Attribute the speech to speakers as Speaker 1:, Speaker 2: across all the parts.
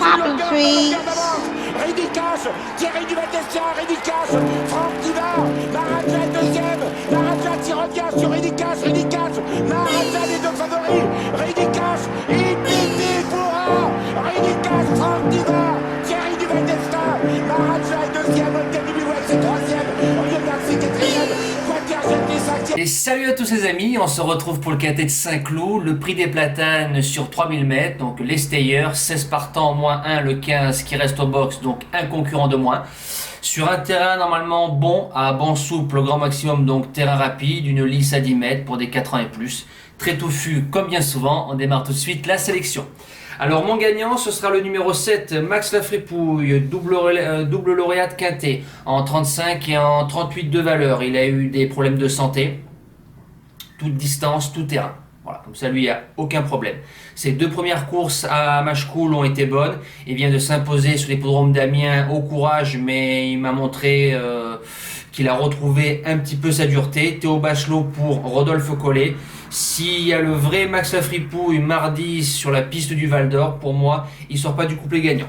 Speaker 1: Poppy trees.
Speaker 2: Ridicache, Thierry Duval-Destia, Ridicache, Franck Diva, Maharaja deuxième, Maharaja qui revient sur Ridicache, Maharaja les deux favoris, Ridicache, Infinity Foura, Ridicache, Franck Diva, Thierry Duval-Destia, Maharaja est deuxième, Olga Bilouette c'est troisième, Olivier Garcia quatrième, Quatergenti cinquième.
Speaker 3: Et salut à tous les amis, on se retrouve pour le quintet de Saint-Cloud, le prix des platanes sur 3000 mètres, donc les stayers, 16 partants, moins 1, le 15 qui reste au box, donc un concurrent de moins. Sur un terrain normalement bon, à banc souple au grand maximum, donc terrain rapide, une lisse à 10 mètres pour des 4 ans et plus. Très touffu comme bien souvent, on démarre tout de suite la sélection. Alors mon gagnant, ce sera le numéro 7, Max Lafripouille, double lauréat de quintet, en 35 et en 38 de valeur. Il a eu des problèmes de santé, toute distance, tout terrain. Voilà, comme ça lui, il n'y a aucun problème. Ses deux premières courses à Machecoul ont été bonnes. Il vient de s'imposer sur l'hippodrome d'Amiens au courage, mais il m'a montré qu'il a retrouvé un petit peu sa dureté. Théo Bachelot pour Rodolphe Collet. S'il y a le vrai Max Lafripouille mardi sur la piste du Val d'Or, pour moi, il ne sort pas du couplet gagnant.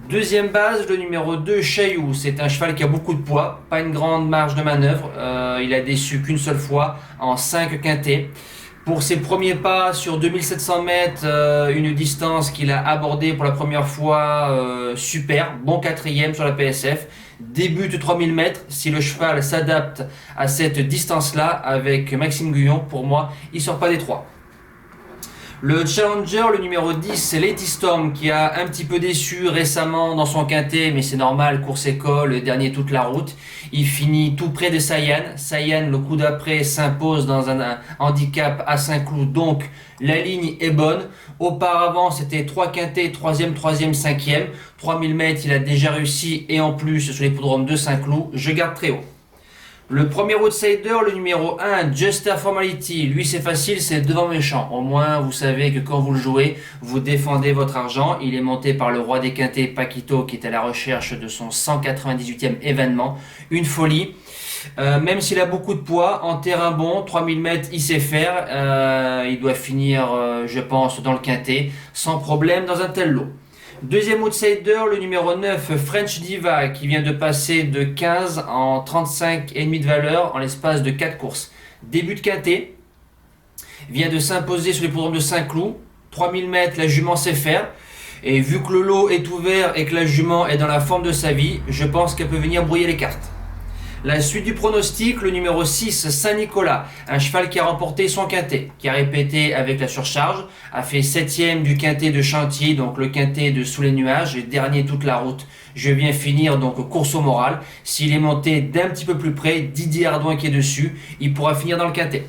Speaker 3: Deuxième base, le numéro 2, Chailloux. C'est un cheval qui a beaucoup de poids, pas une grande marge de manœuvre. Il a déçu qu'une seule fois en 5 quintets. Pour ses premiers pas sur 2700 mètres, une distance qu'il a abordée pour la première fois, super, bon quatrième sur la PSF. Débute 3000 mètres, si le cheval s'adapte à cette distance-là avec Maxime Guyon, pour moi, il ne sort pas des 3. Le challenger, le numéro 10, c'est Lady Storm qui a un petit peu déçu récemment dans son quintet, mais c'est normal, course école, le dernier toute la route. Il finit tout près de Sayan. Sayan, le coup d'après, s'impose dans un handicap à Saint-Cloud, donc la ligne est bonne. Auparavant, c'était 3 quintets, 3e, 5e. 3000 mètres, il a déjà réussi et en plus sur l'hippodrome de Saint-Cloud, je garde très haut. Le premier outsider, le numéro 1, Just a Formality. Lui, c'est facile, c'est devant méchant. Au moins, vous savez que quand vous le jouez, vous défendez votre argent. Il est monté par le roi des quintets, Paquito, qui est à la recherche de son 198e événement. Une folie. Même s'il a beaucoup de poids, en terrain bon, 3000 mètres, il sait faire. Il doit finir, je pense, dans le quintet, sans problème dans un tel lot. Deuxième outsider, le numéro 9, French Diva, qui vient de passer de 15 en 35,5 de valeur en l'espace de 4 courses. Début de quintet, vient de s'imposer sur l'hippodrome de Saint-Cloud. 3000 mètres, la jument sait faire. Et vu que le lot est ouvert et que la jument est dans la forme de sa vie, je pense qu'elle peut venir brouiller les cartes. La suite du pronostic, le numéro 6, Saint-Nicolas, un cheval qui a remporté son quintet, qui a répété avec la surcharge, a fait 7e du quintet de Chantilly, donc le quintet de Sous les nuages, et dernier toute la route. Je viens finir donc course au moral. S'il est monté d'un petit peu plus près, Didier Ardouin qui est dessus, il pourra finir dans le quintet.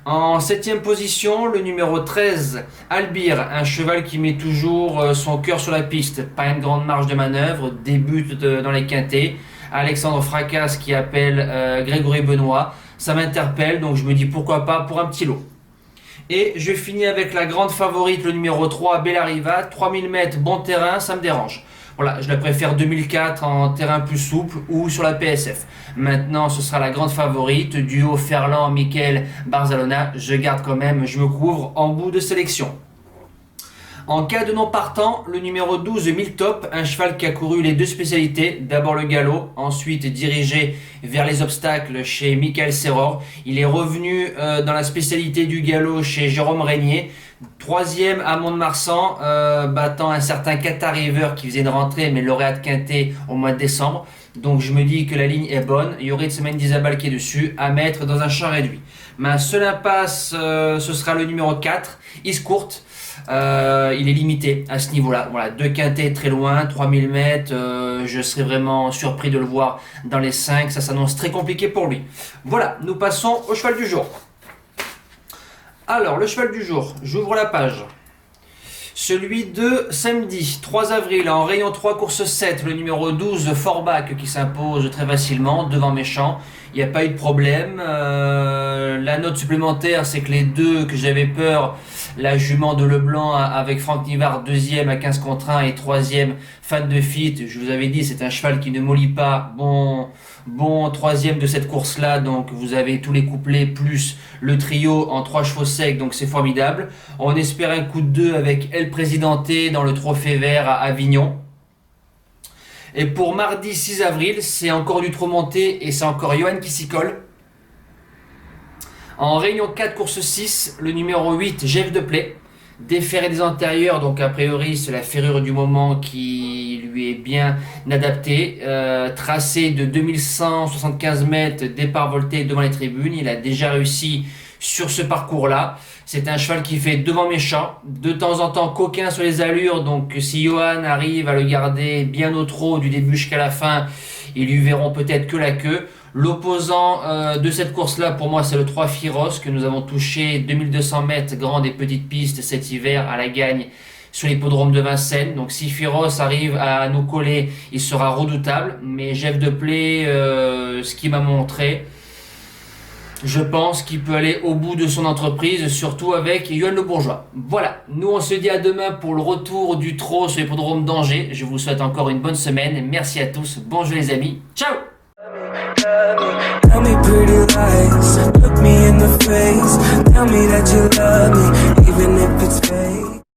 Speaker 3: En 7e position, le numéro 13, Albir, un cheval qui met toujours son cœur sur la piste, pas une grande marge de manœuvre, débute dans les quintets. Alexandre Fracasse qui appelle Grégory Benoît, ça m'interpelle, donc je me dis pourquoi pas pour un petit lot. Et je finis avec la grande favorite, le numéro 3, Bellariva, 3000 mètres, bon terrain, ça me dérange. Voilà, je la préfère 2004 en terrain plus souple ou sur la PSF. Maintenant, ce sera la grande favorite, duo Ferland-Michael Barzalona, je garde quand même, je me couvre en bout de sélection. En cas de non partant, le numéro 12, Miltop, un cheval qui a couru les deux spécialités, d'abord le galop, ensuite dirigé vers les obstacles chez Michael Serror. Il est revenu dans la spécialité du galop chez Jérôme Régnier, 3e à Mont-de-Marsan, battant un certain Qatar River qui faisait une rentrée mais lauréat de quintet au mois de décembre. Donc je me dis que la ligne est bonne, il y aurait une semaine d'Isabelle qui est dessus, à mettre dans un champ réduit. Ma seule impasse, ce sera le numéro 4, Iscourt. Il est limité à ce niveau-là. Voilà, 2 quintets très loin, 3000 mètres. Je serais vraiment surpris de le voir dans les 5. Ça s'annonce très compliqué pour lui. Voilà, nous passons au cheval du jour. Alors, le cheval du jour, j'ouvre la page. Celui de samedi 3 avril en rayon 3 course 7, le numéro 12 Forbach qui s'impose très facilement devant Méchant. Il n'y a pas eu de problème. La la note supplémentaire, c'est que les deux que j'avais peur, la jument de Leblanc avec Franck Nivard, deuxième à 15 contre 1 et troisième Fan de Fit, je vous avais dit, c'est un cheval qui ne mollit pas, bon troisième de cette course-là, donc vous avez tous les couplets plus le trio en 3 chevaux secs, donc c'est formidable. On espère un coup de 2 avec El Presidente dans le Trophée Vert à Avignon. Et pour mardi 6 avril, c'est encore du trop monté et c'est encore Johan qui s'y colle. En réunion 4, course 6, le numéro 8, Jeff de Play. Déféré des antérieurs, donc a priori c'est la ferrure du moment qui lui est bien adaptée. Tracé de 2175 mètres, départ volté devant les tribunes. Il a déjà réussi sur ce parcours-là. C'est un cheval qui fait devant méchant, de temps en temps coquin sur les allures, donc si Johan arrive à le garder bien au trot du début jusqu'à la fin, ils lui verront peut-être que la queue. L'opposant de cette course-là, pour moi, c'est le 3 Firos, que nous avons touché 2200 mètres, grande et petite piste cet hiver à la gagne sur l'hippodrome de Vincennes. Donc si Firos arrive à nous coller, il sera redoutable. Mais Jeff de Play, ce qu'il m'a montré, je pense qu'il peut aller au bout de son entreprise, surtout avec Yoann Le Bourgeois. Voilà, nous on se dit à demain pour le retour du trot sur l'hippodrome d'Angers. Je vous souhaite encore une bonne semaine. Merci à tous, bonjour les amis, ciao. Tell me pretty lies.